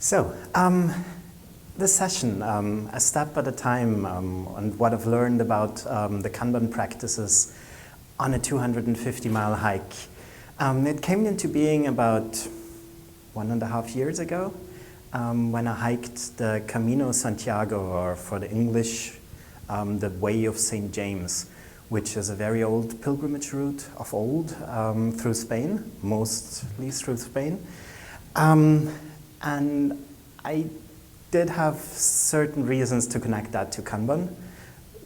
So, this session, a step at a time, and what I've learned about the Kanban practices on a 250-mile hike. It came into being about 1.5 years ago when I hiked the Camino Santiago, or for the English, the Way of St. James, which is a very old pilgrimage route of old through Spain, mostly through Spain. And I did have certain reasons to connect that to Kanban.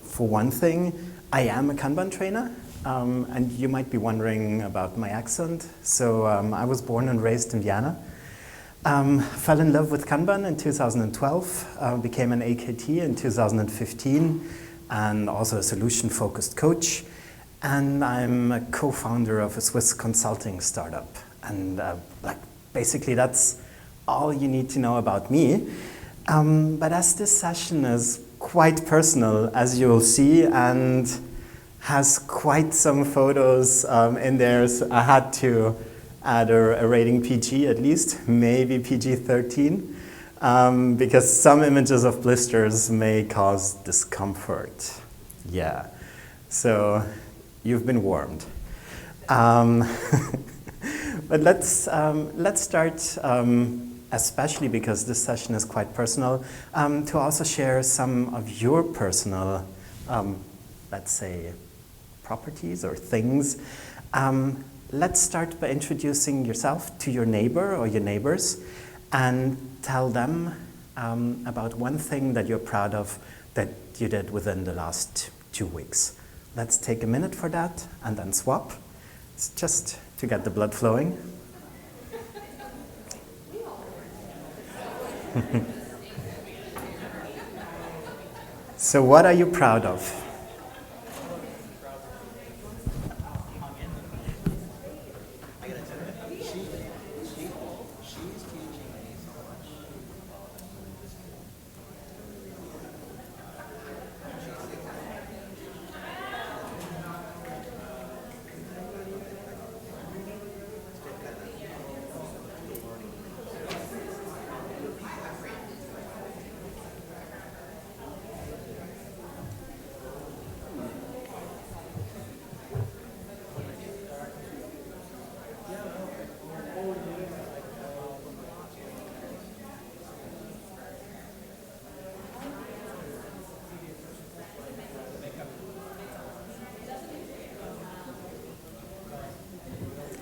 For one thing, I am a Kanban trainer, and you might be wondering about my accent. So I was born and raised in Vienna. Fell in love with Kanban in 2012, became an AKT in 2015, and also a solution-focused coach. And I'm a co-founder of a Swiss consulting startup. And basically that's all you need to know about me. But as this session is quite personal, as you will see, and has quite some photos in there, so I had to add a rating PG at least, maybe PG-13, because some images of blisters may cause discomfort. Yeah, so you've been warned. But let's start, especially because this session is quite personal, to also share some of your personal, let's say, properties or things. Let's start by introducing yourself to your neighbor or your neighbors and tell them about one thing that you're proud of that you did within the last 2 weeks. Let's take a minute for that and then swap. It's just to get the blood flowing. So what are you proud of?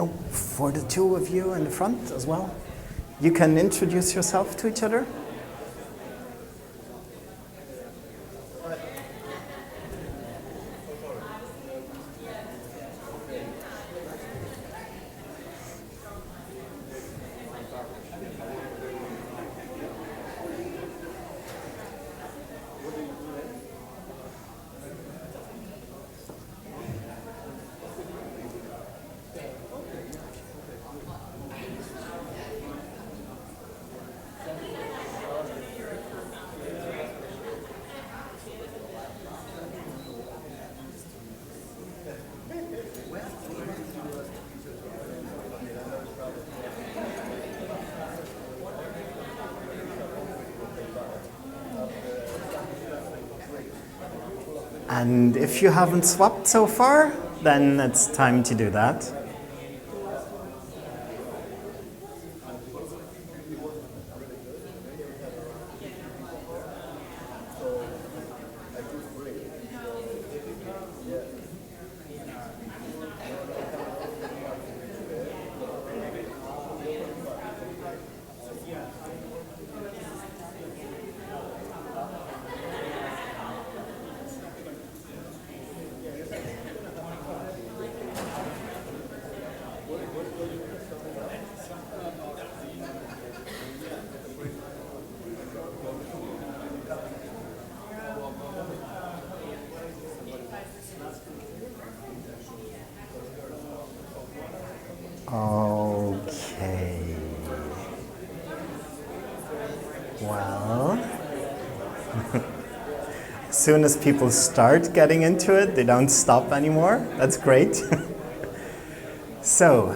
Oh, for the two of you in the front as well, you can introduce yourself to each other. And if you haven't swapped so far, then it's time to do that. Okay. Well, as soon as people start getting into it, they don't stop anymore. That's great. So,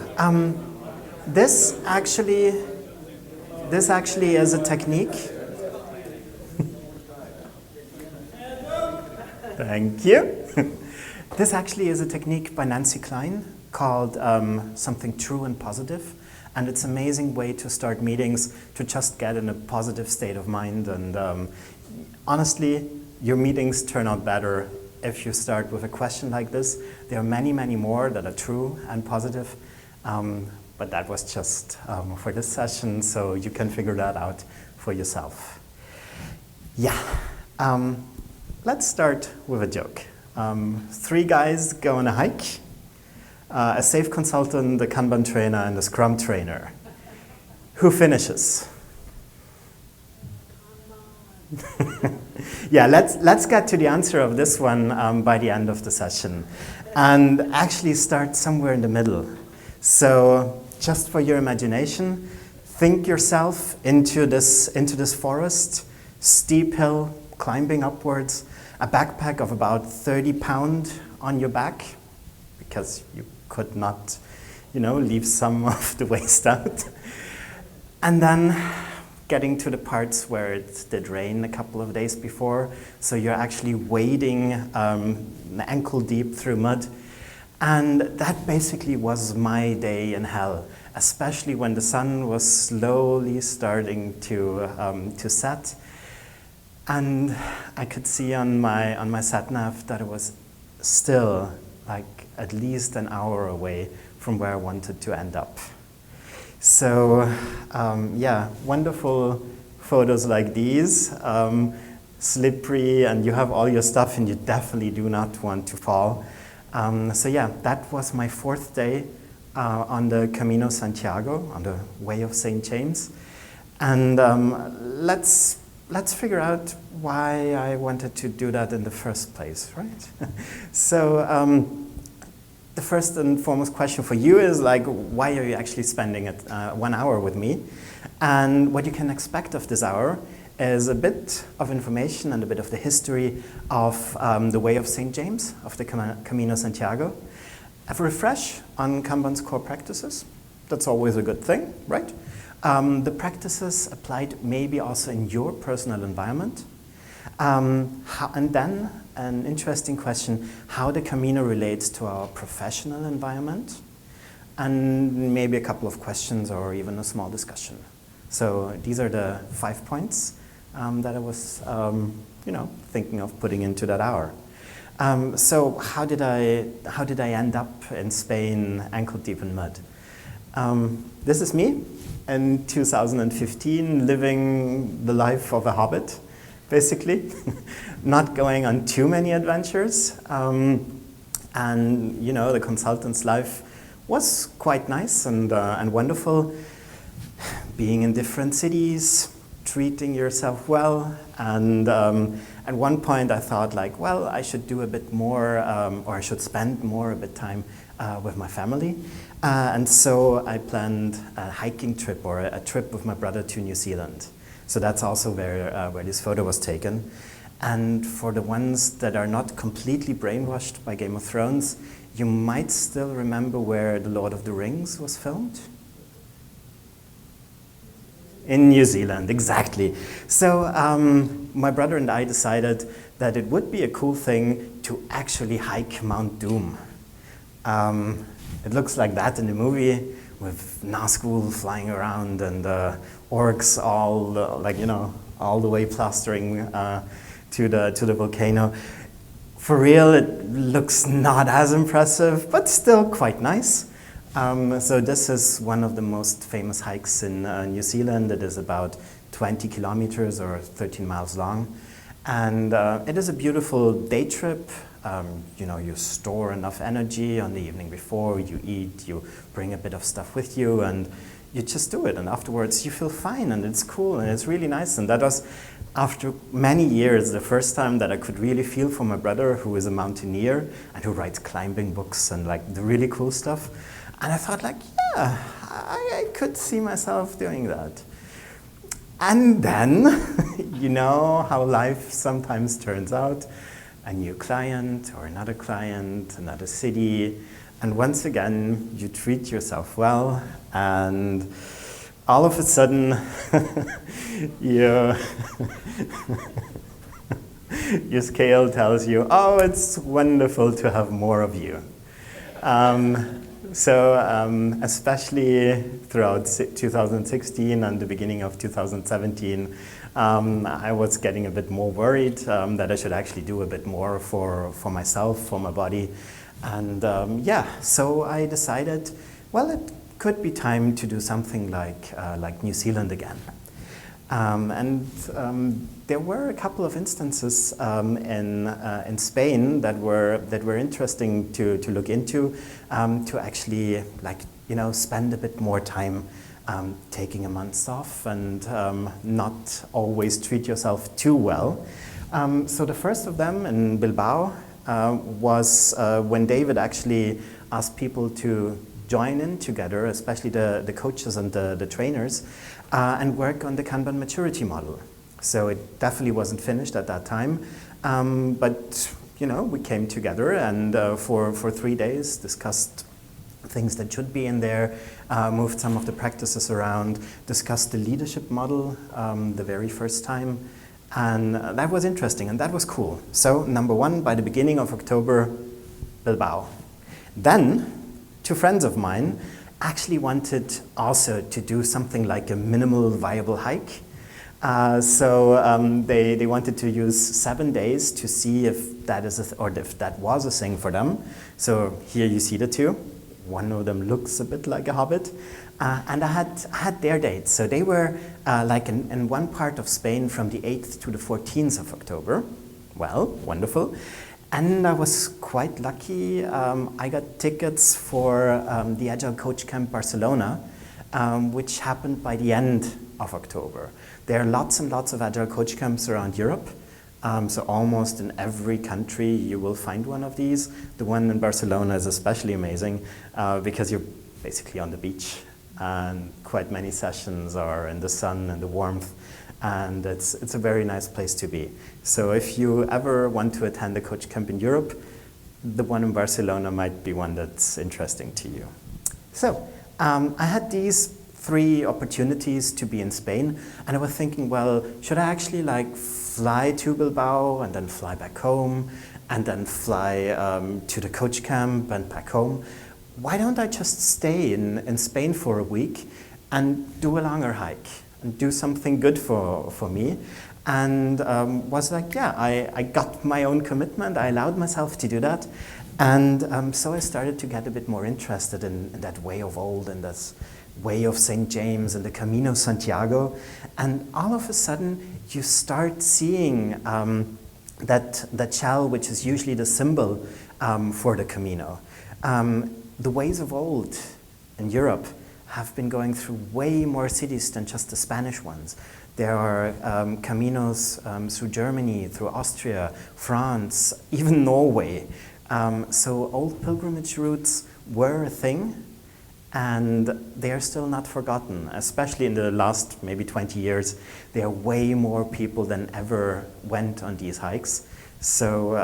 this actually this actually is a technique. Thank you. This actually is a technique by Nancy Klein called something true and positive. And it's an amazing way to start meetings, to just get in a positive state of mind. And honestly, your meetings turn out better if you start with a question like this. There are many, many more that are true and positive. But that was just for this session, so you can figure that out for yourself. Yeah, let's start with a joke. 3 guys go on a hike. A safe consultant, a Kanban trainer, and a Scrum trainer. Who finishes? Yeah, let's get to the answer of this one by the end of the session, and actually start somewhere in the middle. So, just for your imagination, think yourself into this forest, steep hill, climbing upwards, a backpack of about 30 pounds on your back, because you could not, leave some of the waste out. And then getting to the parts where it did rain a couple of days before, so you're actually wading ankle deep through mud. And that basically was my day in hell, especially when the sun was slowly starting to set. And I could see on my sat-nav that it was still like at least an hour away from where I wanted to end up. So yeah, wonderful photos like these, slippery, and you have all your stuff and you definitely do not want to fall. So yeah, that was my 4th day on the Camino Santiago, on the Way of St. James. And let's figure out why I wanted to do that in the first place, right? So the first and foremost question for you is like, why are you actually spending 1 hour with me? And what you can expect of this hour is a bit of information and a bit of the history of the Way of St. James, of the Camino Santiago. A refresh on Kanban's core practices. That's always a good thing, right? The practices applied maybe also in your personal environment. And then an interesting question, how the Camino relates to our professional environment, and maybe a couple of questions or even a small discussion. So these are the 5 points that I was thinking of putting into that hour. So how did I end up in Spain ankle deep in mud? This is me in 2015, living the life of a hobbit, basically, not going on too many adventures. And the consultant's life was quite nice and wonderful, being in different cities, treating yourself well, and at one point I thought like, well, I should do a bit more, or I should spend more a bit time with my family. And so I planned a hiking trip or a trip with my brother to New Zealand. So that's also where this photo was taken. And for the ones that are not completely brainwashed by Game of Thrones, you might still remember where The Lord of the Rings was filmed. In New Zealand, exactly. So my brother and I decided that it would be a cool thing to actually hike Mount Doom. It looks like that in the movie, with Nazgul flying around and orcs all the way plastering to the volcano. For real, it looks not as impressive, but still quite nice. So this is one of the most famous hikes in New Zealand. It is about 20 kilometers or 13 miles long. And it is a beautiful day trip. You store enough energy on the evening before, you eat, you bring a bit of stuff with you, and you just do it. And afterwards you feel fine, and it's cool, and it's really nice. And that was, after many years, the first time that I could really feel for my brother, who is a mountaineer and who writes climbing books and like the really cool stuff. And I thought like, yeah, I could see myself doing that. And then, you know how life sometimes turns out. A new client or another client, another city. And once again, you treat yourself well. And all of a sudden, your scale tells you, oh, it's wonderful to have more of you. Especially throughout 2016 and the beginning of 2017, I was getting a bit more worried that I should actually do a bit more for myself, for my body. And so I decided, well, it could be time to do something like New Zealand again. There were a couple of instances in Spain that were interesting to look into, to actually spend a bit more time taking a month off and not always treat yourself too well. So the first of them in Bilbao was when David actually asked people to join in together, especially the coaches and the trainers, and work on the Kanban maturity model. So it definitely wasn't finished at that time, but we came together and for 3 days discussed things that should be in there, moved some of the practices around, discussed the leadership model the very first time, and that was interesting and that was cool. So number one, by the beginning of October, Bilbao. Then, two friends of mine actually wanted also to do something like a minimal viable hike. They wanted to use 7 days to see if that is if that was a thing for them. So here you see the two. One of them looks a bit like a hobbit, and I had their dates. So they were in one part of Spain from the 8th to the 14th of October. Well, wonderful. And I was quite lucky. I got tickets for the Agile Coach Camp Barcelona, which happened by the end of October. There are lots and lots of Agile Coach Camps around Europe. So almost in every country you will find one of these. The one in Barcelona is especially amazing because you're basically on the beach and quite many sessions are in the sun and the warmth. And it's a very nice place to be. So if you ever want to attend a coach camp in Europe, the one in Barcelona might be one that's interesting to you. So I had these 3 opportunities to be in Spain, and I was thinking, well, should I actually fly to Bilbao and then fly back home and then fly to the coach camp and back home? Why don't I just stay in Spain for a week and do a longer hike and do something good for me? And was like, yeah, I got my own commitment. I allowed myself to do that. And so I started to get a bit more interested in that way of old and this way of St. James and the Camino Santiago. And all of a sudden, you start seeing that shell, which is usually the symbol for the Camino. The ways of old in Europe have been going through way more cities than just the Spanish ones. There are caminos through Germany, through Austria, France, even Norway. So old pilgrimage routes were a thing, and they are still not forgotten, especially in the last maybe 20 years. There are way more people than ever went on these hikes. So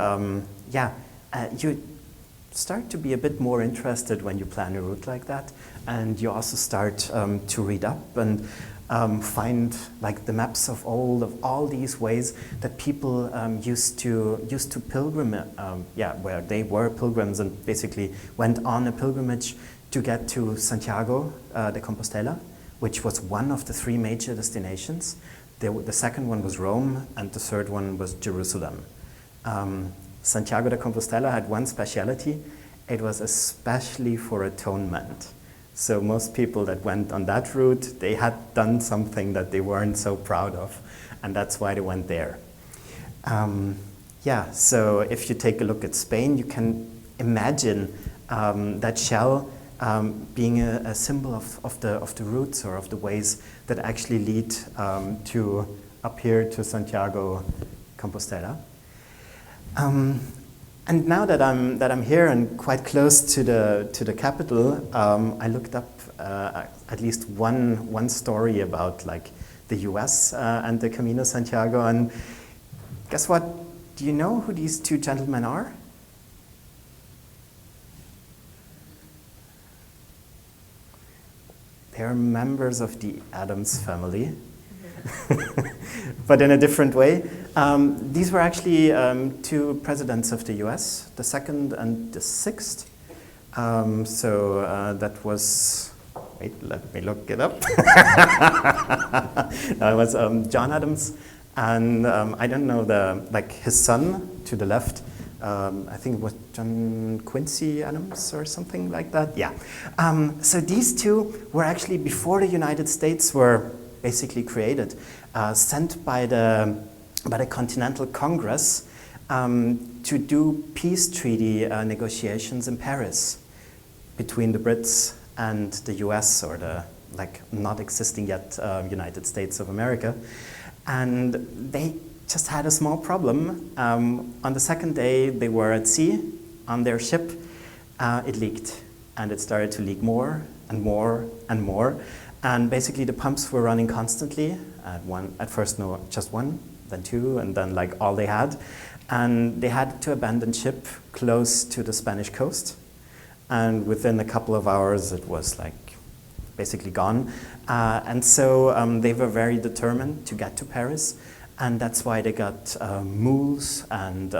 you start to be a bit more interested when you plan a route like that, and you also start to read up and find the maps of all these ways that people used to pilgrim, where they were pilgrims and basically went on a pilgrimage to get to Santiago de Compostela, which was one of the 3 major destinations. The second one was Rome, and the third one was Jerusalem. Santiago de Compostela had one speciality. It was especially for atonement. So most people that went on that route, they had done something that they weren't so proud of, and that's why they went there. So if you take a look at Spain, you can imagine that shell being a symbol of the routes or of the ways that actually lead to up here to Santiago Compostela. And now that I'm here and quite close to the capital, I looked up at least one story about the US and the Camino Santiago, and guess what? Do you know who these 2 gentlemen are? They're members of the Addams family, but in a different way. These were actually two presidents of the US, the second and the sixth. That was, wait, let me look it up. It was John Adams, and I don't know his son to the left. I think it was John Quincy Adams or something like that. Yeah. So these two were actually, before the United States were basically created, sent by the Continental Congress to do peace treaty negotiations in Paris between the Brits and the US, or the not existing yet United States of America. And they just had a small problem. On the second day they were at sea on their ship, it leaked, and it started to leak more and more and more. And basically the pumps were running constantly. At first, no, just one, then two, and then all they had. And they had to abandon ship close to the Spanish coast. And within a couple of hours, it was basically gone. And so they were very determined to get to Paris. And that's why they got mules and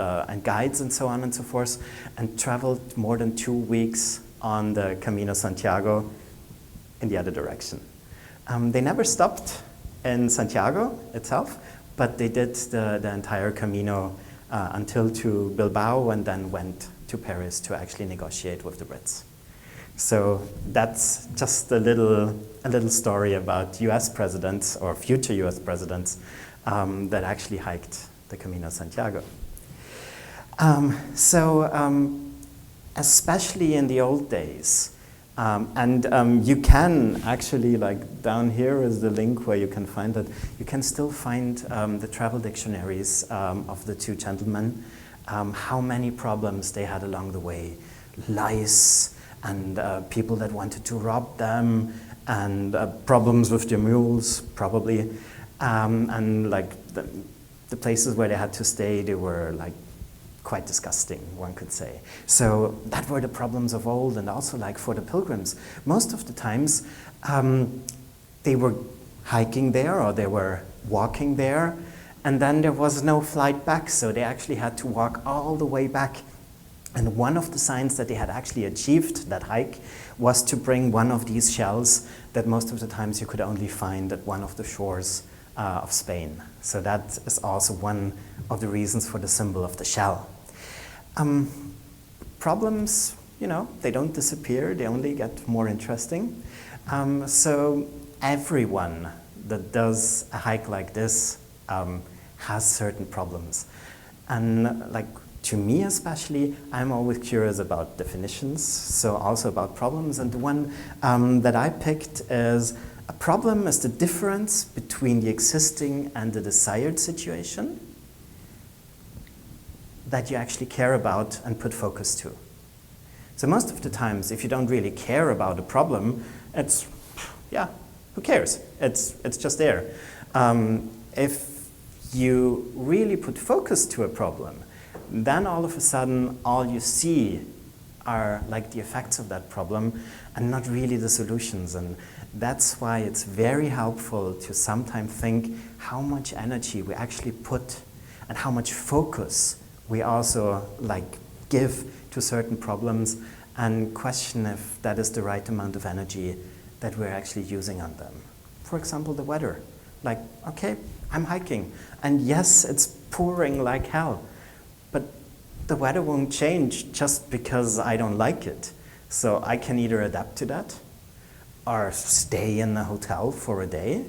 guides and so on and so forth, and traveled more than 2 weeks on the Camino Santiago in the other direction. They never stopped in Santiago itself, but they did the entire Camino until to Bilbao, and then went to Paris to actually negotiate with the Brits. So that's just a little story about US presidents, or future US presidents, that actually hiked the Camino Santiago. Especially in the old days, you can actually, down here is the link where you can find it. You can still find the travel dictionaries of the two gentlemen, how many problems they had along the way. Lice, and people that wanted to rob them, and problems with their mules, probably. And the places where they had to stay, they were quite disgusting, one could say. So that were the problems of old, and also for the pilgrims. Most of the times they were hiking there, or they were walking there, and then there was no flight back, so they actually had to walk all the way back. And one of the signs that they had actually achieved that hike was to bring one of these shells that most of the times you could only find at one of the shores of Spain. So that is also one of the reasons for the symbol of the shell. Problems, they don't disappear, they only get more interesting. So everyone that does a hike like this has certain problems. And to me especially, I'm always curious about definitions, so also about problems. And the one that I picked is, a problem is the difference between the existing and the desired situation that you actually care about and put focus to. So most of the times, if you don't really care about a problem, it's, who cares? It's just there. If you really put focus to a problem, then all of a sudden, all you see are the effects of that problem, and not really the solutions. And that's why it's very helpful to sometimes think how much energy we actually put, and how much focus we also give to certain problems, and question if that is the right amount of energy that we're actually using on them. For example, the weather. Okay, I'm hiking, and yes, it's pouring like hell, but the weather won't change just because I don't like it. So I can either adapt to that, or stay in a hotel for a day,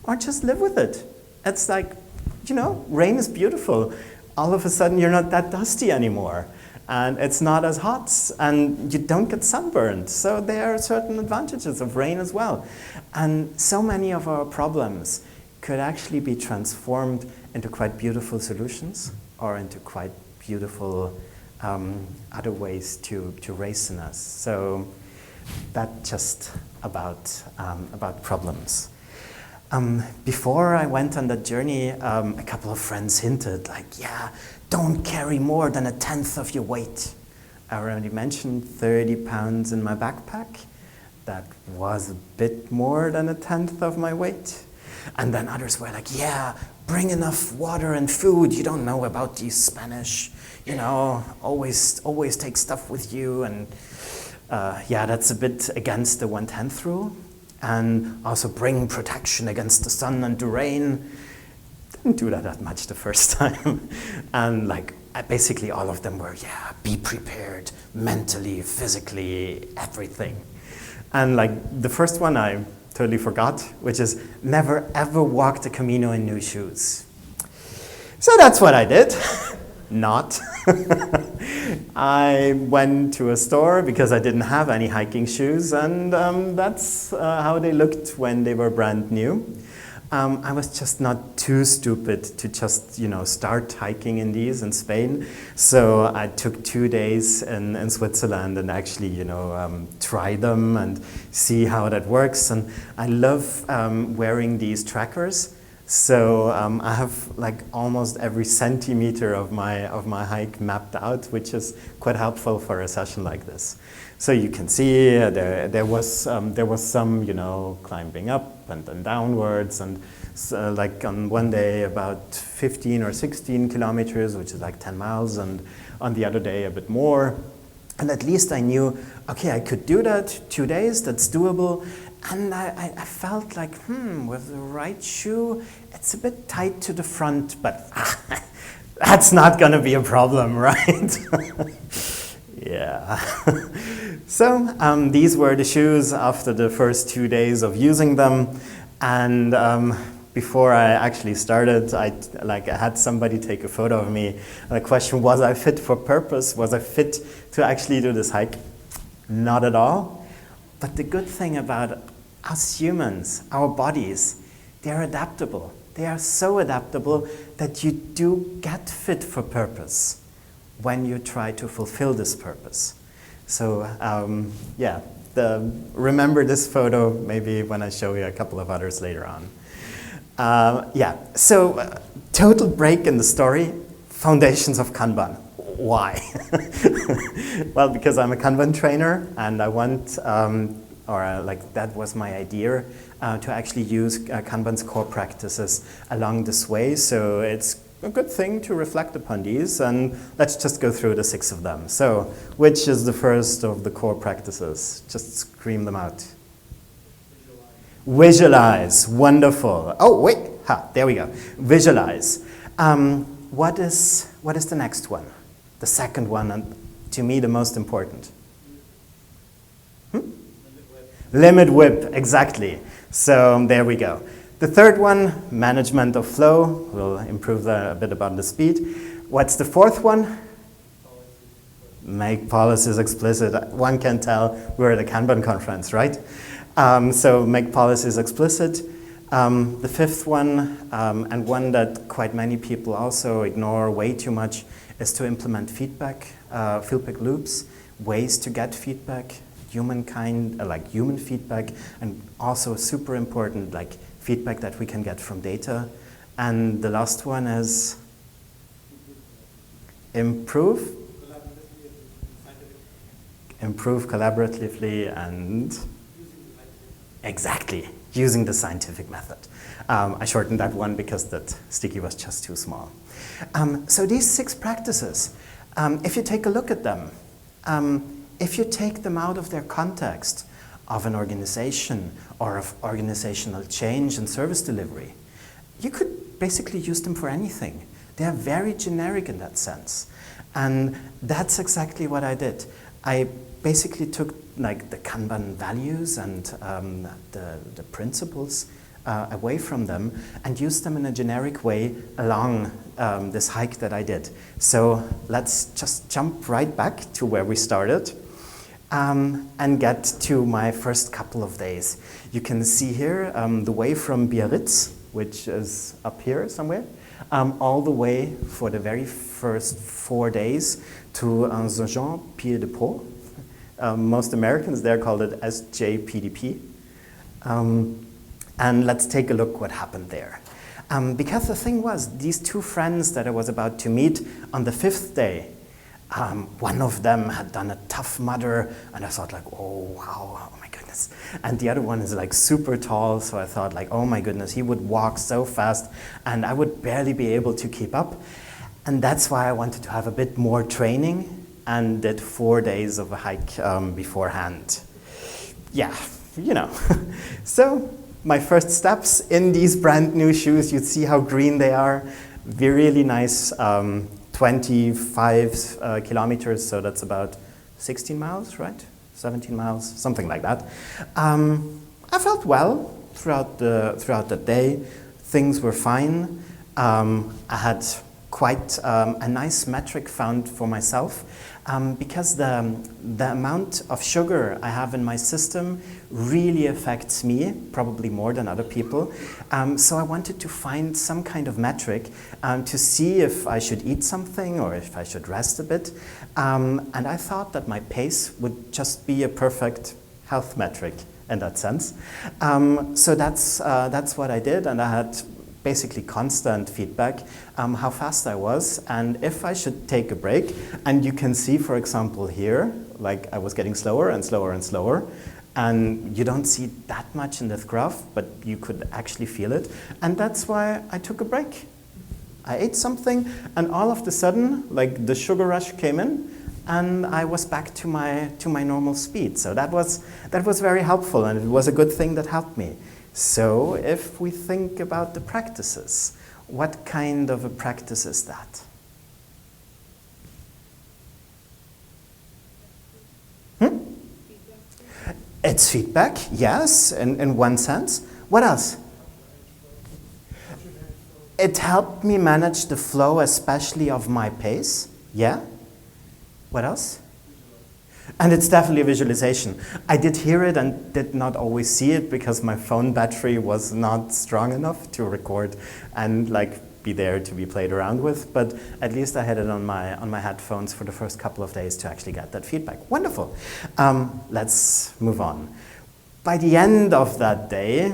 or just live with it. It's rain is beautiful. All of a sudden you're not that dusty anymore, and it's not as hot, and you don't get sunburned. So there are certain advantages of rain as well. And so many of our problems could actually be transformed into quite beautiful solutions, or into quite beautiful other ways to race in us. So that just about problems. Before I went on that journey, a couple of friends hinted, don't carry more than 1/10 of your weight. I already mentioned 30 pounds in my backpack. that was a bit more than 1/10 of my weight. And then others were like, yeah, bring enough water and food. You don't know about these Spanish, you know, always take stuff with you. And yeah, that's a bit against the 1/10 rule. And also bring protection against the sun and the rain. Didn't do that much the first time. And like, basically all of them were, yeah, be prepared mentally, physically, everything. And like the first one I totally forgot, which is never ever walk the Camino in new shoes. So that's what I did. Not. I went to a store because I didn't have any hiking shoes, and that's how they looked when they were brand new. I was just not too stupid to just, you know, start hiking in these in Spain. So I took 2 days in Switzerland and actually, you know, try them and see how that works. And I love wearing these trackers. So I have like almost every centimeter of my hike mapped out, which is quite helpful for a session like this. So you can see there was some, you know, climbing up and then downwards, and like on one day about 15 or 16 kilometers, which is like 10 miles, and on the other day a bit more. And at least I knew, okay, I could do that 2 days, that's doable. And I felt like, with the right shoe, it's a bit tight to the front, but that's not going to be a problem, right? Yeah. So these were the shoes after the first 2 days of using them. And before I actually started, I had somebody take a photo of me. And the question, was I fit for purpose? Was I fit to actually do this hike? Not at all. But the good thing about us humans, our bodies, they're adaptable. They are so adaptable that you do get fit for purpose when you try to fulfill this purpose. So yeah, remember this photo maybe when I show you a couple of others later on. Yeah, so total break in the story, foundations of Kanban. Why? Well, because I'm a Kanban trainer and I want, like that was my idea, to actually use Kanban's core practices along this way. So it's a good thing to reflect upon these, and let's just go through the 6 of them. So which is the first of the core practices? Just scream them out. Visualize. Wonderful. Oh, wait. There we go. Visualize. What is the next one? The second one, and to me the most important. Limit whip, exactly. So there we go. The third one, management of flow. We'll improve a bit about the speed. What's the fourth one? Make policies explicit. One can tell we're at a Kanban conference, right? So make policies explicit. The fifth one, and one that quite many people also ignore way too much, is to implement feedback loops, ways to get feedback, human feedback, and also super important, like feedback that we can get from data. And the last one is improve collaboratively and exactly, using the scientific method. I shortened that one because that sticky was just too small. So these 6 practices, if you take a look at them, if you take them out of their context of an organization or of organizational change and service delivery, you could basically use them for anything. They are very generic in that sense. And that's exactly what I did. I basically took like the Kanban values and the principles away from them and used them in a generic way along this hike that I did. So let's just jump right back to where we started and get to my first couple of days. You can see here the way from Biarritz, which is up here somewhere, all the way for the very first 4 days to Saint-Jean-Pied-de-Port. Most Americans there called it SJPDP. And let's take a look what happened there. Because the thing was, these 2 friends that I was about to meet on the 5th day, one of them had done a Tough Mudder, and I thought like, oh wow, oh my goodness, goodness. And the other one is like super tall, so I thought like, oh my goodness, he would walk so fast and I would barely be able to keep up. And that's why I wanted to have a bit more training and did 4 days of a hike beforehand. Yeah, you know. So my first steps in these brand new shoes, you'd see how green they are. Really nice 25 kilometers, so that's about 16 miles, right? 17 miles, something like that. I felt well throughout the day. Things were fine. I had quite a nice metric found for myself because the amount of sugar I have in my system really affects me, probably more than other people. So I wanted to find some kind of metric to see if I should eat something or if I should rest a bit. And I thought that my pace would just be a perfect health metric in that sense. So that's what I did, and I had basically constant feedback how fast I was and if I should take a break. And you can see, for example, here, like I was getting slower and slower and slower. And you don't see that much in this graph, but you could actually feel it. And that's why I took a break. I ate something, and all of a sudden, like the sugar rush came in, and I was back to my normal speed. So that was very helpful, and it was a good thing that helped me. So if we think about the practices, what kind of a practice is that? It's feedback, yes, in one sense. What else? It helped me manage the flow, especially of my pace. Yeah? What else? And it's definitely a visualization. I did hear it and did not always see it because my phone battery was not strong enough to record and like be there to be played around with, but at least I had it on my headphones for the first couple of days to actually get that feedback. Wonderful. Let's move on. By the end of that day,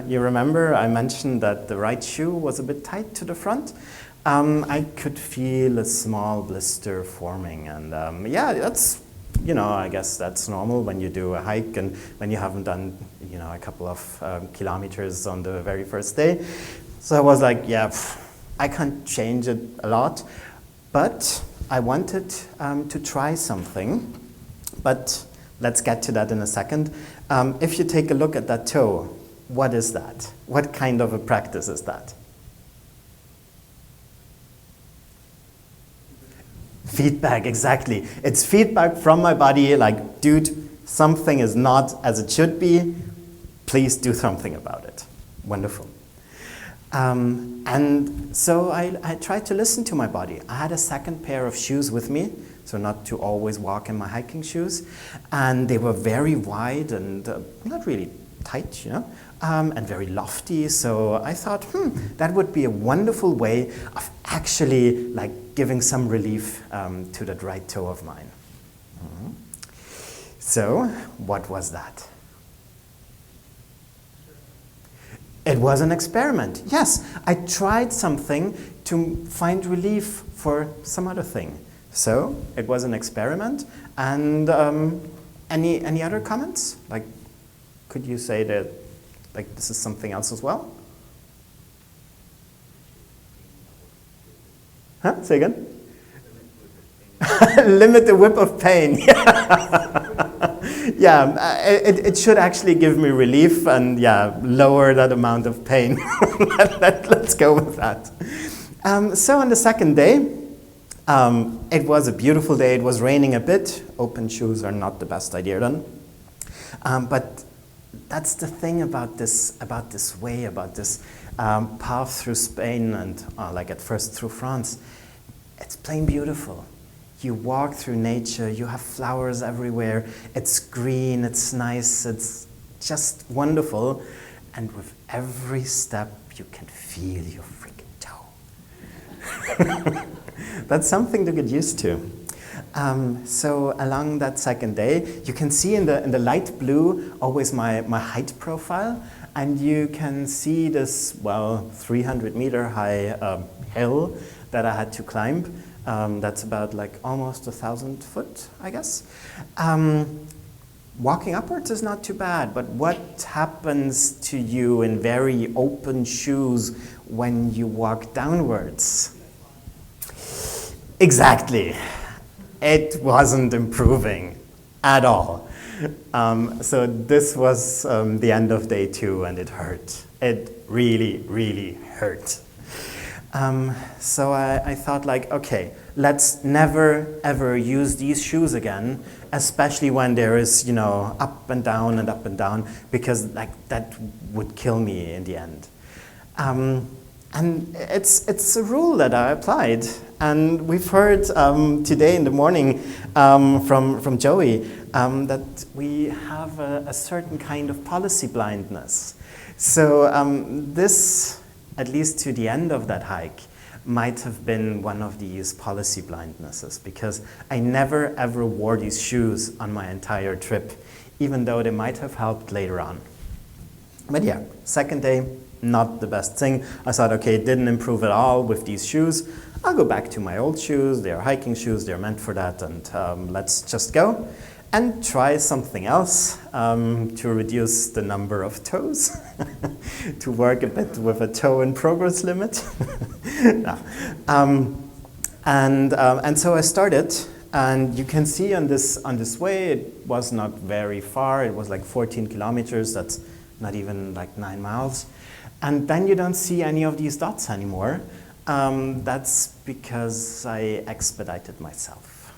you remember I mentioned that the right shoe was a bit tight to the front. I could feel a small blister forming, and yeah, that's, you know, I guess that's normal when you do a hike and when you haven't done, you know, a couple of kilometers on the very first day. So I was like, yeah, I can't change it a lot, but I wanted to try something. But let's get to that in a second. If you take a look at that toe, what is that? What kind of a practice is that? Feedback, exactly. It's feedback from my body, like, dude, something is not as it should be. Please do something about it. Wonderful. And so I tried to listen to my body. I had a second pair of shoes with me, so not to always walk in my hiking shoes. And they were very wide and not really tight, you know, and very lofty. So I thought, that would be a wonderful way of actually like giving some relief to that right toe of mine. So what was that? It was an experiment. Yes, I tried something to find relief for some other thing. So it was an experiment. And any other comments? Like, could you say that, like, this is something else as well? Huh? Say again? Limit the whip of pain. Yeah, it should actually give me relief and yeah, lower that amount of pain. Let's go with that. So on the second day, it was a beautiful day. It was raining a bit. Open shoes are not the best idea then. But that's the thing about this way, about this path through Spain and like at first through France. It's plain beautiful. You walk through nature, you have flowers everywhere, it's green, it's nice, it's just wonderful. And with every step, you can feel your freaking toe. That's something to get used to. So along that second day, you can see in the light blue always my height profile, and you can see this, well, 300-meter high hill that I had to climb. That's about like almost 1,000 foot, I guess. walking upwards is not too bad, but what happens to you in very open shoes when you walk downwards? Exactly. It wasn't improving at all. So this was the end of day 2, and it hurt. It really, really hurt. So I thought like, okay, let's never ever use these shoes again, especially when there is, you know, up and down, because like that would kill me in the end. And it's a rule that I applied. And we've heard today in the morning from Joey that we have a certain kind of policy blindness. So this, at least to the end of that hike, might have been one of these policy blindnesses, because I never ever wore these shoes on my entire trip, even though they might have helped later on. But yeah, second day, not the best thing. I thought, okay, it didn't improve at all with these shoes. I'll go back to my old shoes. They're hiking shoes. They're meant for that. And let's just go and try something else to reduce the number of toes, to work a bit with a toe in progress limit. No. And so I started. And you can see on this way, it was not very far. It was like 14 kilometers. That's not even like 9 miles. And then you don't see any of these dots anymore. That's because I expedited myself.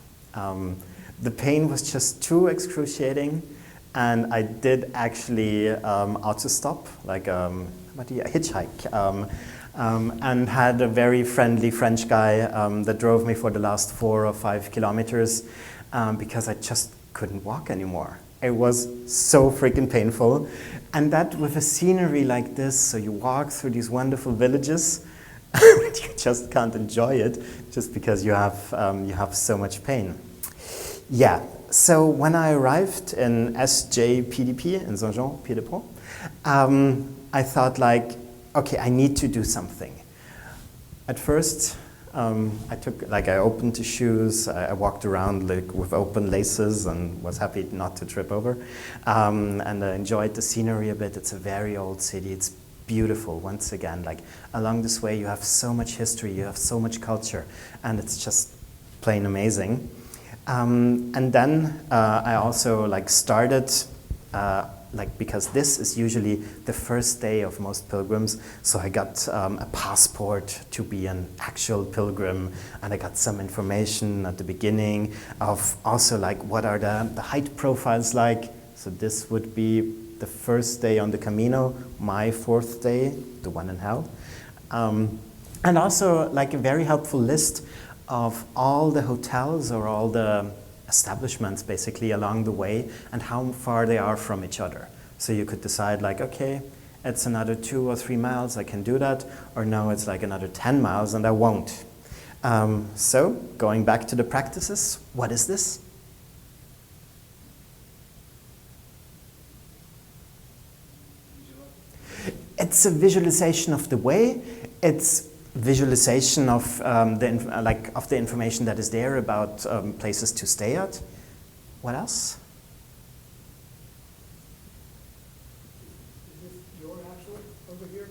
The pain was just too excruciating, and I did actually auto-stop, like a hitchhike, and had a very friendly French guy that drove me for the last 4 or 5 kilometers because I just couldn't walk anymore. It was so freaking painful. And that with a scenery like this, so you walk through these wonderful villages, but you just can't enjoy it just because you have so much pain. Yeah, so when I arrived in SJPDP, in Saint-Jean-Pied-de-Port, I thought like, okay, I need to do something. At first, I opened the shoes, I walked around like with open laces and was happy not to trip over. And I enjoyed the scenery a bit. It's a very old city. It's beautiful once again. Like along this way you have so much history, you have so much culture, and it's just plain amazing. And then I also like started because this is usually the first day of most pilgrims, so I got a passport to be an actual pilgrim, and I got some information at the beginning of also like what are the height profiles like. So this would be the first day on the Camino, my 4th day, the one in hell. And also like a very helpful list of all the hotels or all the establishments basically along the way and how far they are from each other. So you could decide like, okay, it's another 2 or 3 miles, I can do that, or no, it's like another 10 miles and I won't. So going back to the practices, what is this? It's a visualization of the way. It's visualization of the information that is there about places to stay at. What else? Is this your actual over here,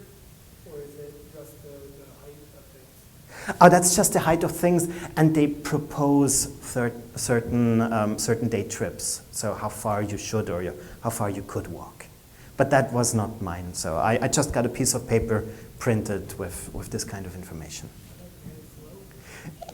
or is it just the height of things? Oh, that's just the height of things, and they propose certain day trips. So how far you should or how far you could walk. But that was not mine, so I just got a piece of paper printed with this kind of information.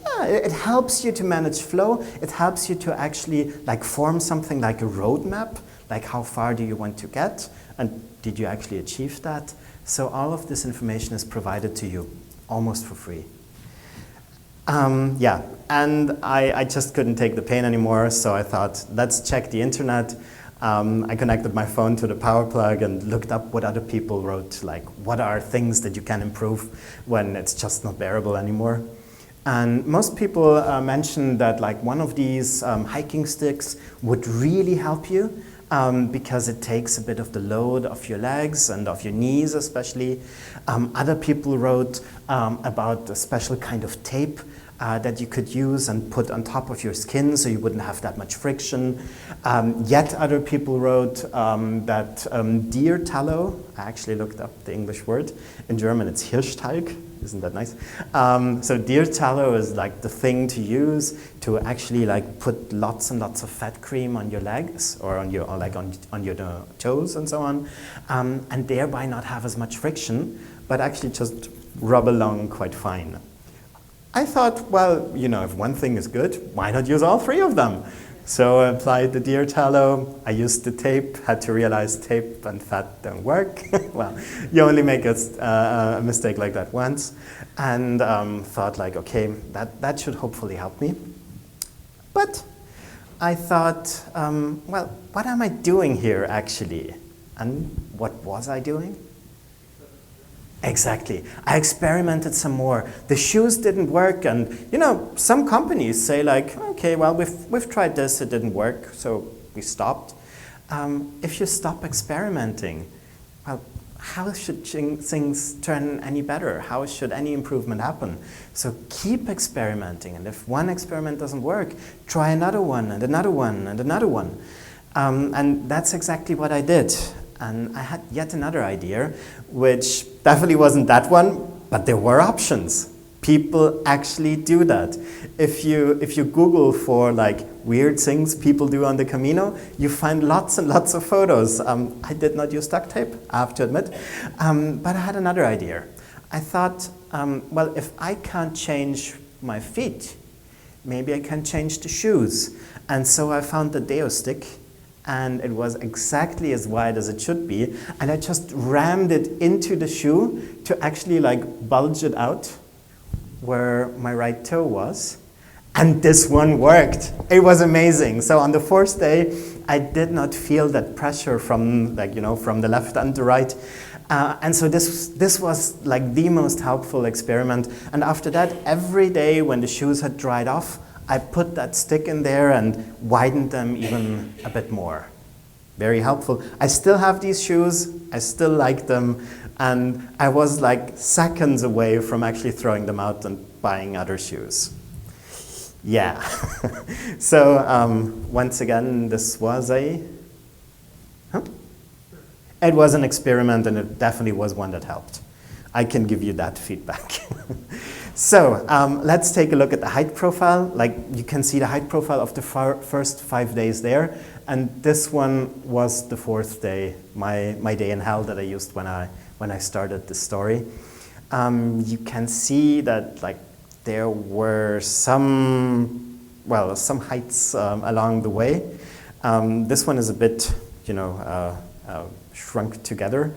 Yeah, it helps you to manage flow. It helps you to actually like form something like a roadmap, like how far do you want to get, and did you actually achieve that? So all of this information is provided to you almost for free. Yeah, and I just couldn't take the pain anymore, so I thought, let's check the internet. I connected my phone to the power plug and looked up what other people wrote, like what are things that you can improve when it's just not bearable anymore. And most people mentioned that like one of these hiking sticks would really help you because it takes a bit of the load off your legs and off your knees especially. Other people wrote about a special kind of tape that you could use and put on top of your skin so you wouldn't have that much friction. Yet other people wrote that deer tallow, I actually looked up the English word. In German it's Hirschtalg, isn't that nice? So deer tallow is like the thing to use to actually like put lots and lots of fat cream on your legs or on your toes and so on, and thereby not have as much friction, but actually just rub along quite fine. I thought, well, you know, if one thing is good, why not use all three of them? So I applied the deer tallow, I used the tape, had to realize tape and fat don't work. Well, you only make a mistake like that once. And thought like, okay, that should hopefully help me. But I thought, well, what am I doing here actually? And what was I doing? Exactly. I experimented some more. The shoes didn't work, and you know, some companies say like, okay, well, we've tried this, it didn't work, so we stopped. If you stop experimenting, well, how should things turn any better? How should any improvement happen? So keep experimenting, and if one experiment doesn't work, try another one, and another one, and another one. And that's exactly what I did. And I had yet another idea, which definitely wasn't that one, but there were options. People actually do that. If you Google for like weird things people do on the Camino, you find lots and lots of photos. I did not use duct tape, I have to admit, but I had another idea. I thought, well, if I can't change my feet, maybe I can change the shoes. And so I found the Deo stick, and it was exactly as wide as it should be, and I just rammed it into the shoe to actually like bulge it out where my right toe was, and this one worked. It was amazing. So on the fourth day, I did not feel that pressure from from the left and the right, and so this was like the most helpful experiment. And after that, every day when the shoes had dried off, I put that stick in there and widened them even a bit more. Very helpful. I still have these shoes, I still like them, and I was like seconds away from actually throwing them out and buying other shoes. Yeah. So once again, this was It was an experiment, and it definitely was one that helped. I can give you that feedback. So let's take a look at the height profile. Like you can see the height profile of the first 5 days there, and this one was the fourth day, my day in hell that I used when I started the story. You can see that like there were some heights along the way. This one is a bit shrunk together,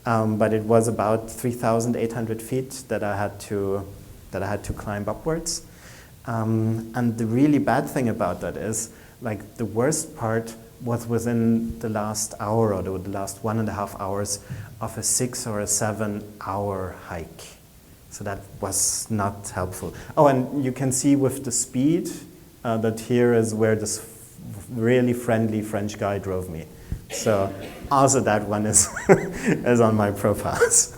but it was about 3,800 feet that I had to climb upwards. And the really bad thing about that is, like, the worst part was within the last hour or the last 1.5 hours of a 6 or a 7 hour hike. So that was not helpful. Oh, and you can see with the speed that here is where this really friendly French guy drove me. So also that one is, is on my profiles.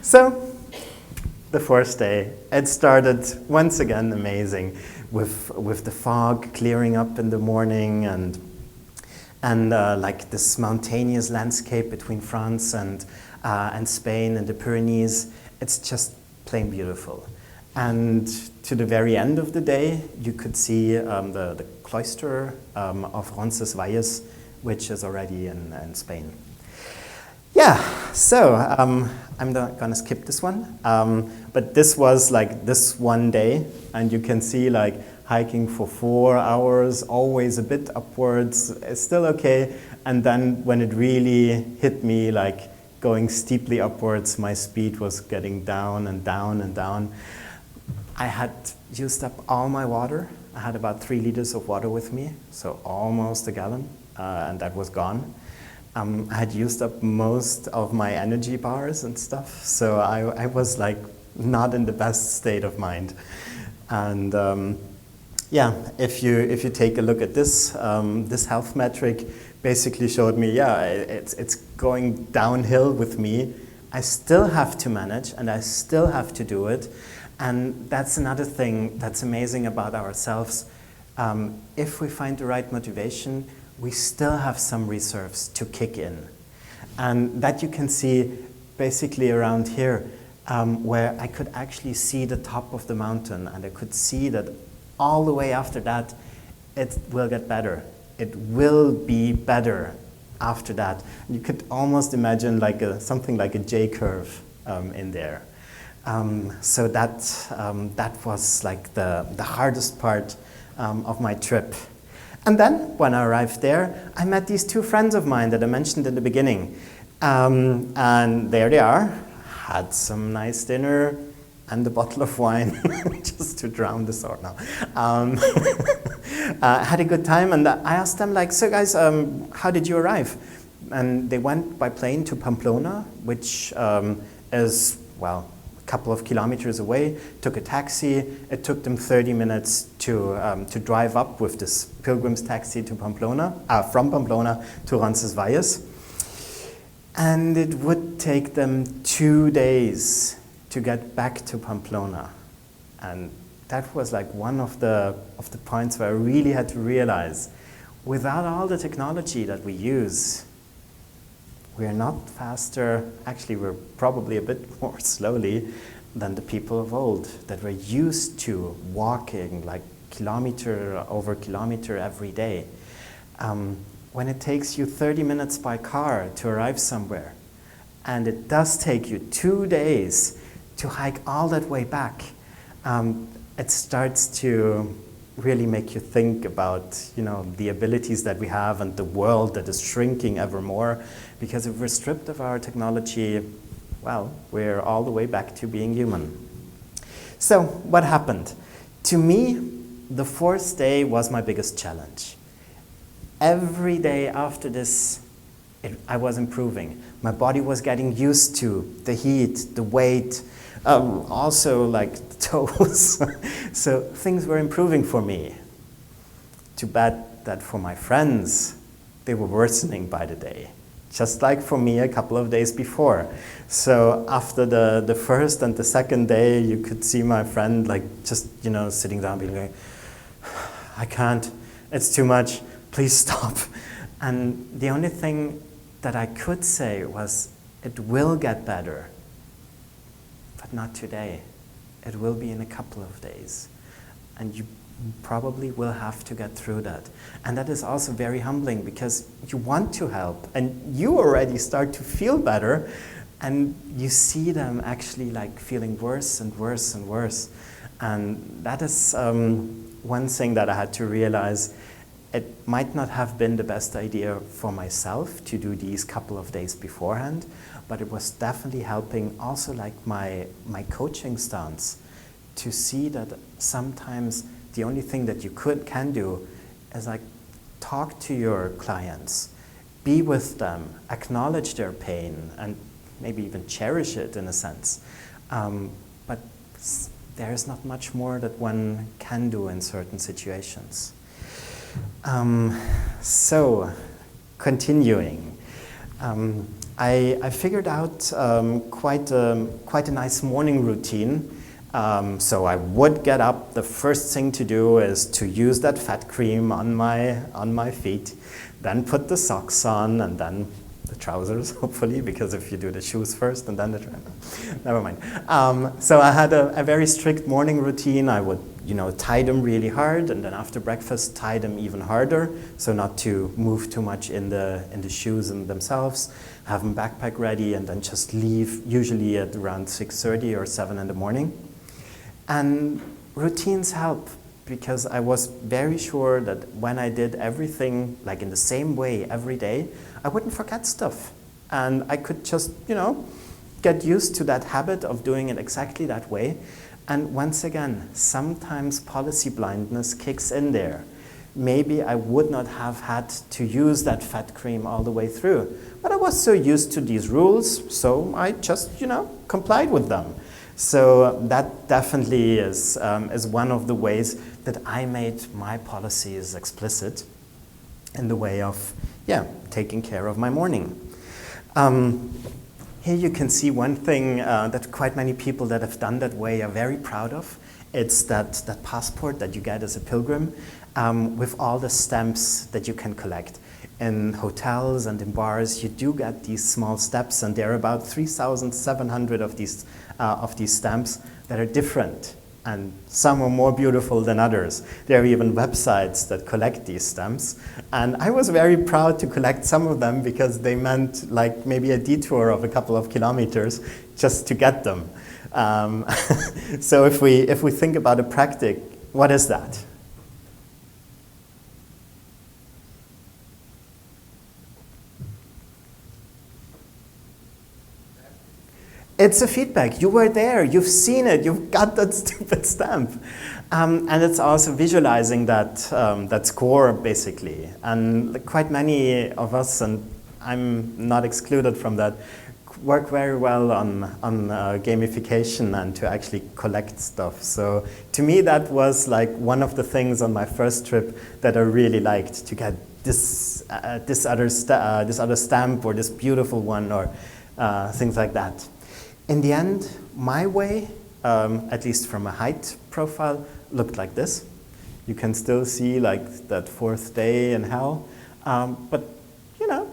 So the first day, it started once again amazing with the fog clearing up in the morning and like this mountainous landscape between France and Spain and the Pyrenees. It's just plain beautiful. And to the very end of the day, you could see the cloister of Roncesvalles, which is already in Spain. Yeah, so I'm not gonna skip this one, but this was like this one day, and you can see like hiking for 4 hours, always a bit upwards, it's still okay, and then when it really hit me, like going steeply upwards, my speed was getting down and down and down. I had used up all my water. I had about 3 liters of water with me, so almost a gallon, and that was gone. I had used up most of my energy bars and stuff, so I was like not in the best state of mind. And yeah, if you take a look at this, this health metric basically showed me, yeah, it's going downhill with me, I still have to manage and I still have to do it. And that's another thing that's amazing about ourselves. If we find the right motivation, we still have some reserves to kick in. And that you can see basically around here, where I could actually see the top of the mountain, and I could see that all the way after that, it will get better. It will be better after that. You could almost imagine like something like a J-curve in there. So that was like the hardest part of my trip. And then, when I arrived there, I met these two friends of mine that I mentioned in the beginning. And there they are, had some nice dinner and a bottle of wine, just to drown the sore now. Had a good time, and I asked them, like, so guys, how did you arrive? And they went by plane to Pamplona, which is, well, a couple of kilometers away, took a taxi. It took them 30 minutes to drive up with this pilgrims taxi to Pamplona, from Pamplona to Roncesvalles. And it would take them 2 days to get back to Pamplona. And that was like one of the points where I really had to realize, without all the technology that we use, we're not faster, actually we're probably a bit more slowly than the people of old that were used to walking like kilometer over kilometer every day. When it takes you 30 minutes by car to arrive somewhere, and it does take you 2 days to hike all that way back, it starts to really make you think about, the abilities that we have and the world that is shrinking ever more. Because if we're stripped of our technology, well, we're all the way back to being human. So what happened? To me, the fourth day was my biggest challenge. Every day after this, I was improving. My body was getting used to the heat, the weight, also like the toes. So things were improving for me. Too bad that for my friends, they were worsening by the day. Just like for me a couple of days before. So after the first and the second day, you could see my friend like just, sitting down being like, I can't, it's too much. Please stop. And the only thing that I could say was, it will get better, but not today. It will be in a couple of days. And you probably will have to get through that. And that is also very humbling, because you want to help, and you already start to feel better, and you see them actually like feeling worse and worse and worse. And that is one thing that I had to realize. It might not have been the best idea for myself to do these couple of days beforehand, but it was definitely helping also like my coaching stance, to see that sometimes the only thing that you can do is like talk to your clients, be with them, acknowledge their pain, and maybe even cherish it in a sense. But there is not much more that one can do in certain situations. So, continuing, I figured out quite a nice morning routine. So I would get up. The first thing to do is to use that fat cream on my feet, then put the socks on, and then the trousers, hopefully, because if you do the shoes first and then the trousers, never mind. So I had a very strict morning routine. I would, tie them really hard, and then after breakfast, tie them even harder, so not to move too much in the shoes in themselves. Have them backpack ready, and then just leave, usually at around 6:30 or 7 in the morning. And routines help, because I was very sure that when I did everything like in the same way every day, I wouldn't forget stuff. And I could just, get used to that habit of doing it exactly that way. And once again, sometimes policy blindness kicks in there. Maybe I would not have had to use that fat cream all the way through. But I was so used to these rules, so I just, complied with them. So that definitely is one of the ways that I made my policies explicit in the way of, taking care of my morning. Here you can see one thing that quite many people that have done that way are very proud of. It's that passport that you get as a pilgrim with all the stamps that you can collect. In hotels and in bars, you do get these small stamps, and there are about 3,700 of these stamps that are different, and some are more beautiful than others. There are even websites that collect these stamps, and I was very proud to collect some of them because they meant like maybe a detour of a couple of kilometers just to get them. So if we think about a practice, what is that? It's a feedback. You were there, you've seen it, you've got that stupid stamp. And it's also visualizing that score, basically. And quite many of us, and I'm not excluded from that, work very well on gamification and to actually collect stuff. So to me, that was like one of the things on my first trip that I really liked, to get this other stamp or this beautiful one or things like that. In the end, my way, at least from a height profile, looked like this. You can still see like that fourth day in hell, but you know,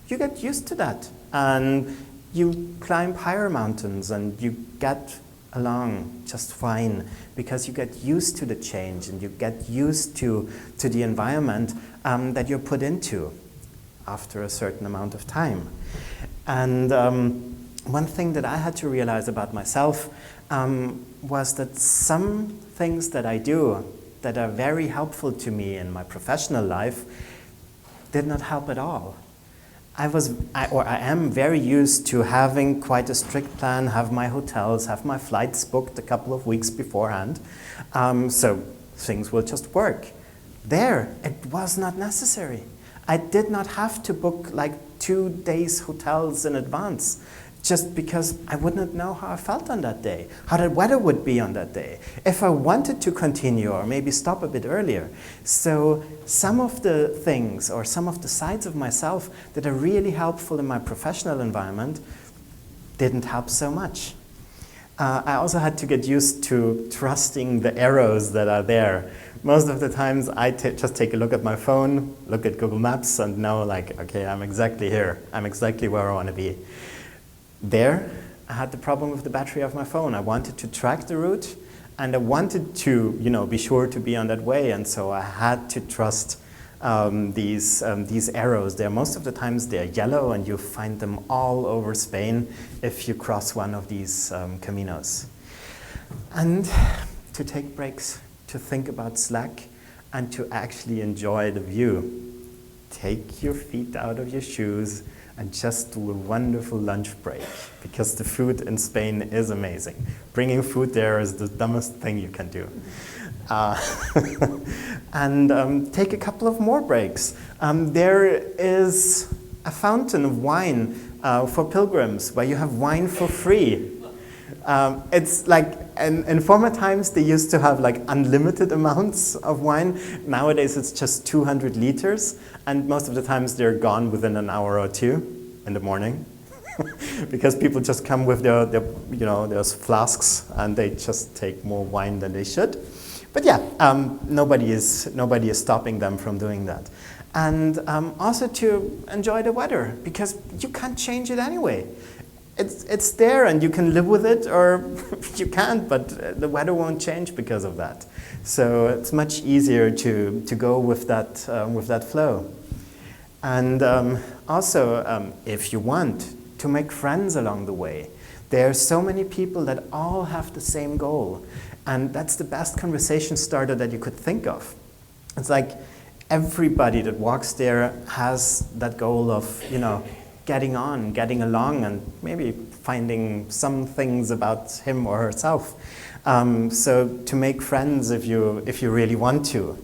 you get used to that, and you climb higher mountains and you get along just fine because you get used to the change and you get used to the environment that you're put into after a certain amount of time. And one thing that I had to realize about myself was that some things that I do that are very helpful to me in my professional life did not help at all. I am very used to having quite a strict plan, have my hotels, have my flights booked a couple of weeks beforehand, so things will just work. There, it was not necessary. I did not have to book like 2 days hotels in advance, just because I would not know how I felt on that day, how the weather would be on that day, if I wanted to continue or maybe stop a bit earlier. So some of the things or some of the sides of myself that are really helpful in my professional environment didn't help so much. I also had to get used to trusting the arrows that are there. Most of the times I just take a look at my phone, look at Google Maps and know like, okay, I'm exactly here. I'm exactly where I want to be. There, I had the problem with the battery of my phone. I wanted to track the route, and I wanted to, be sure to be on that way, and so I had to trust these arrows. Most of the times they're yellow, and you find them all over Spain if you cross one of these caminos. And to take breaks, to think about Slack, and to actually enjoy the view. Take your feet out of your shoes and just do a wonderful lunch break, because the food in Spain is amazing. Bringing food there is the dumbest thing you can do. And take a couple of more breaks. There is a fountain of wine for pilgrims where you have wine for free. It's like, in former times they used to have like unlimited amounts of wine. Nowadays it's just 200 liters, and most of the times they're gone within an hour or two in the morning. Because people just come with their flasks and they just take more wine than they should. But yeah, nobody is stopping them from doing that. And also to enjoy the weather, because you can't change it anyway. It's there and you can live with it, or you can't, but the weather won't change because of that. So it's much easier to go with that flow. And also, if you want, to make friends along the way. There are so many people that all have the same goal, and that's the best conversation starter that you could think of. It's like everybody that walks there has that goal of, getting on, getting along, and maybe finding some things about him or herself. So to make friends if you really want to,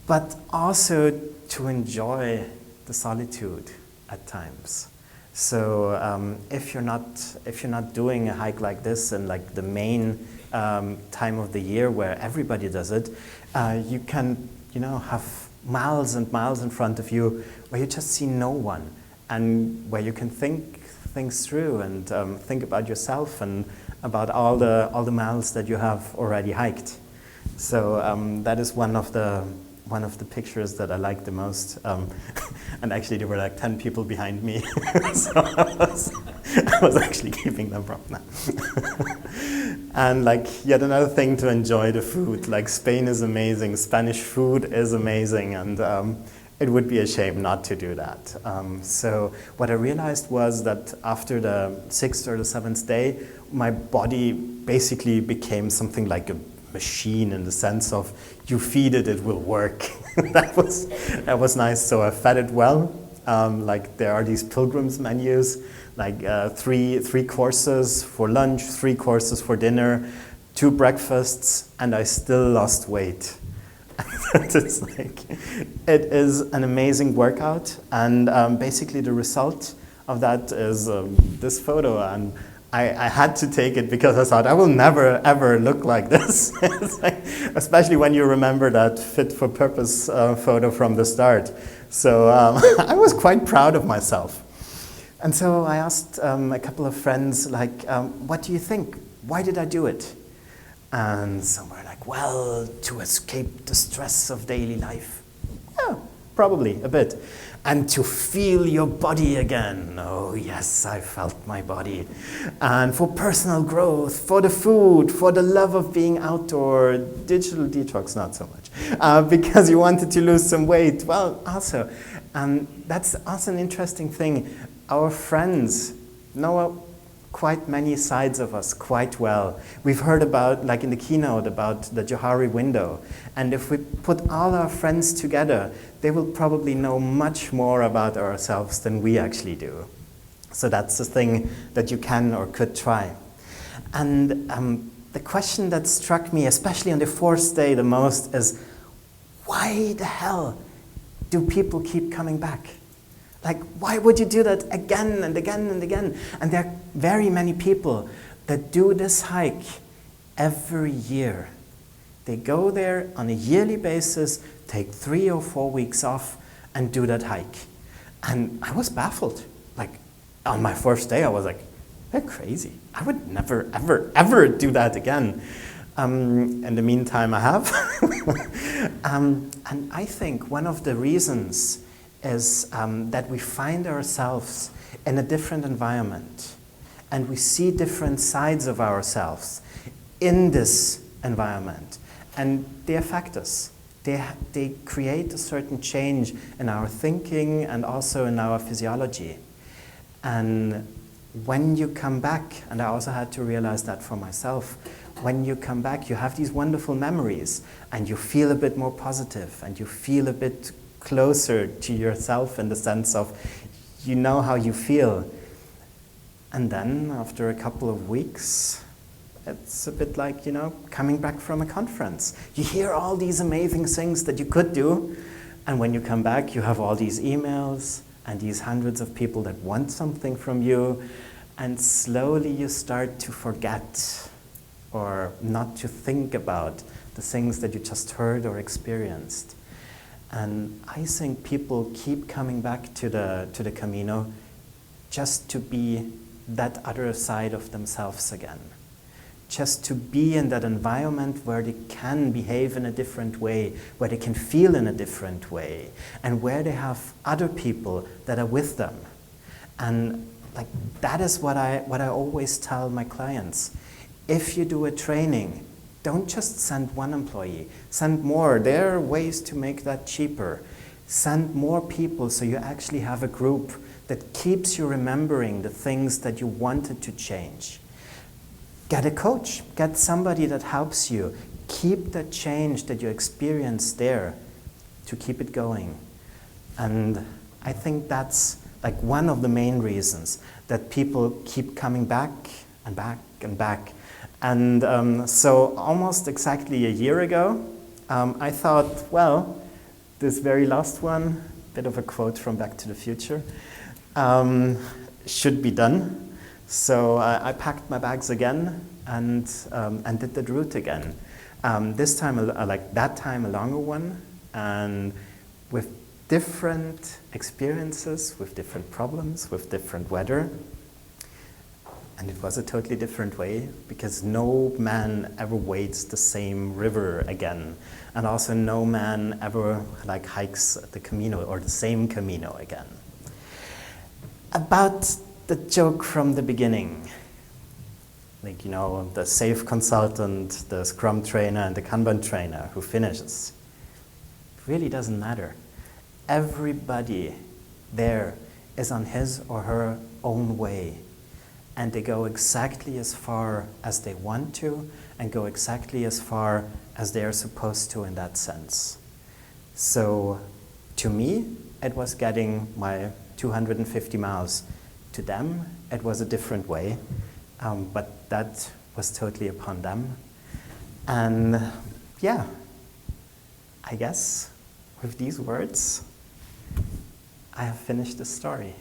but also to enjoy the solitude at times. So if you're not doing a hike like this in like the main time of the year where everybody does it, you can have miles and miles in front of you where you just see no one, and where you can think things through and think about yourself and about all the miles that you have already hiked. So that is one of the pictures that I like the most. And actually there were like 10 people behind me. So I was actually keeping them from now. And like yet another thing to enjoy the food. Like Spain is amazing, Spanish food is amazing, and it would be a shame not to do that. So what I realized was that after the 6th or the 7th day, my body basically became something like a machine in the sense of you feed it, it will work. that was nice. So I fed it well. Like there are these pilgrims menus, like three courses for lunch, 3 courses for dinner, 2 breakfasts, and I still lost weight. It's like, it is an amazing workout, and basically the result of that is this photo, and I had to take it because I thought I will never ever look like this. Like, especially when you remember that fit for purpose photo from the start. So I was quite proud of myself. And so I asked a couple of friends, like, what do you think? Why did I do it? And some were like, well, to escape the stress of daily life. Yeah, probably a bit. And to feel your body again. Oh yes, I felt my body. And for personal growth, for the food, for the love of being outdoor, digital detox, not so much. Because you wanted to lose some weight. Well, also, that's also an interesting thing. Our friends know quite many sides of us quite well. We've heard about, like in the keynote, about the Johari window. And if we put all our friends together, they will probably know much more about ourselves than we actually do. So that's the thing that you can or could try. And the question that struck me, especially on the 4th day the most, is why the hell do people keep coming back? Like, why would you do that again and again and again? And there are very many people that do this hike every year. They go there on a yearly basis, take 3 or 4 weeks off, and do that hike. And I was baffled. Like, on my 4th day, I was like, they're crazy. I would never, ever, ever do that again. In the meantime, I have. And I think one of the reasons is that we find ourselves in a different environment, and we see different sides of ourselves in this environment, and they affect us. They create a certain change in our thinking and also in our physiology. And when you come back, and I also had to realize that for myself, when you come back, you have these wonderful memories, and you feel a bit more positive, and you feel a bit closer to yourself in the sense of you know how you feel. And then after a couple of weeks, it's a bit like, you know, coming back from a conference. You hear all these amazing things that you could do, and when you come back, you have all these emails and these hundreds of people that want something from you, and slowly you start to forget or not to think about the things that you just heard or experienced. And I think people keep coming back to the Camino just to be that other side of themselves again. Just to be in that environment where they can behave in a different way, where they can feel in a different way, and where they have other people that are with them. And like that is what I always tell my clients. If you do a training, don't just send one employee, send more. There are ways to make that cheaper. Send more people so you actually have a group that keeps you remembering the things that you wanted to change. Get a coach, get somebody that helps you. Keep that change that you experienced there to keep it going. And I think that's like one of the main reasons that people keep coming back and back and back. And so almost exactly a year ago, I thought, well, this very last one, bit of a quote from Back to the Future, should be done. So I packed my bags again and did the route again. This time, like that time, a longer one, and with different experiences, with different problems, with different weather. And it was a totally different way, because no man ever wades the same river again. And also no man ever like hikes the camino or the same camino again. About the joke from the beginning, like, you know, the safe consultant, the Scrum trainer, and the Kanban trainer who finishes, it really doesn't matter. Everybody there is on his or her own way, and they go exactly as far as they want to and go exactly as far as they are supposed to in that sense. So to me, it was getting my 250 miles. To them, it was a different way, but that was totally upon them. And yeah, I guess with these words, I have finished the story.